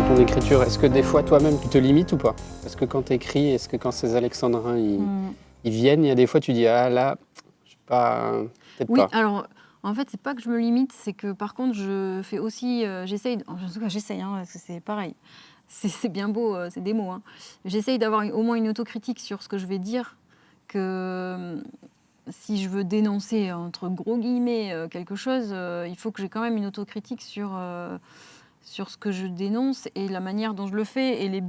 ton écriture? Est-ce que des fois, toi-même, tu te limites ou pas? Parce que quand tu écris, est-ce que quand ces alexandrins, ils viennent, il y a des fois, tu dis: «Ah là, je sais pas, peut-être Oui, pas». alors, en fait, c'est pas que je me limite, c'est que par contre, je fais aussi, j'essaye, en tout cas, j'essaye, hein, parce que c'est pareil. C'est bien beau, c'est des mots, hein. J'essaye d'avoir au moins une autocritique sur ce que je vais dire, que si je veux dénoncer, entre gros guillemets, quelque chose, il faut que j'ai quand même une autocritique sur ce que je dénonce et la manière dont je le fais et mes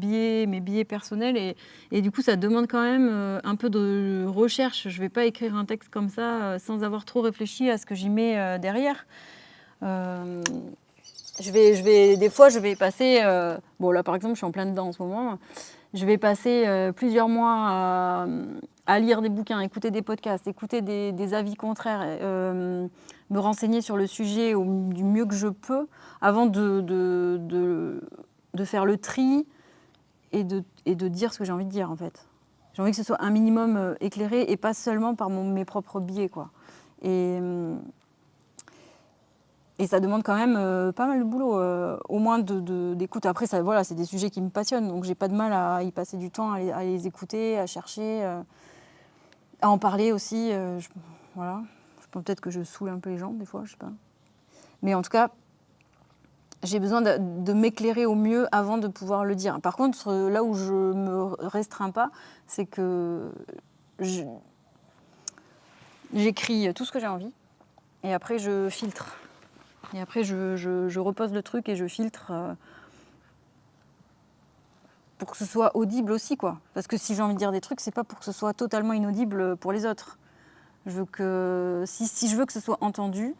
biais personnels et du coup, ça demande quand même, un peu de recherche. Je vais pas écrire un texte comme ça, sans avoir trop réfléchi à ce que j'y mets, derrière. Hem, des fois, je vais passer, bon là, par exemple, je suis en plein dedans en ce moment. Je vais passer, plusieurs mois à lire des bouquins, écouter des podcasts, écouter des avis contraires, me renseigner sur le sujet du mieux que je peux avant de faire le tri et de dire ce que j'ai envie de dire, en fait. J'ai envie que ce soit un minimum, éclairé et pas seulement par mes propres biais, quoi. Et et ça demande quand même, pas mal de boulot, au moins d'écoute. Après ça, voilà, c'est des sujets qui me passionnent, donc j'ai pas de mal à y passer du temps, à les écouter, à chercher, à en parler aussi, voilà. Je pense peut-être que je saoule un peu les gens des fois, je sais pas. Mais en tout cas, j'ai besoin de m'éclairer au mieux avant de pouvoir le dire. Par contre, là où je me restreins pas, c'est que je j'écris tout ce que j'ai envie et après je filtre. Et après je repose le truc et je filtre, pour que ce soit audible aussi, quoi. Parce que si j'ai envie de dire des trucs, c'est pas pour que ce soit totalement inaudible, pour les autres. Je veux que si je veux que ce soit entendu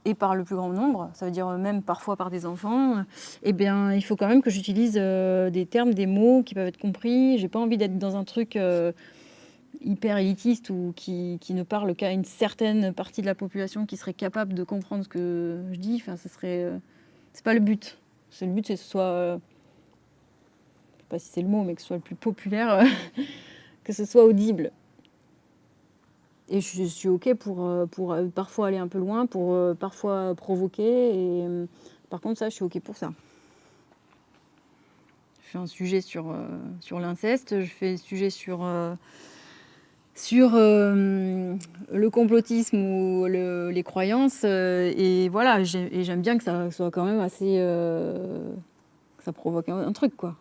et par le plus grand nombre, ça veut dire, même parfois par des enfants, eh bien, il faut quand même que j'utilise, des termes, des mots qui peuvent être compris. J'ai pas envie d'être dans un truc, hyper élitiste ou qui ne parle qu'à une certaine partie de la population qui serait capable de comprendre ce que je dis. Enfin, ce serait, c'est pas le but. Le but, c'est que ce soit, je sais pas si c'est le mot, mais que ce soit le plus populaire, que ce soit audible. Et je suis OK pour, parfois aller un peu loin, pour, parfois provoquer et par contre ça, je suis OK pour ça. Je fais un sujet sur l'inceste, je fais un sujet sur le complotisme ou les croyances, et voilà, j'aime bien que ça soit quand même assez, que ça provoque un truc, quoi.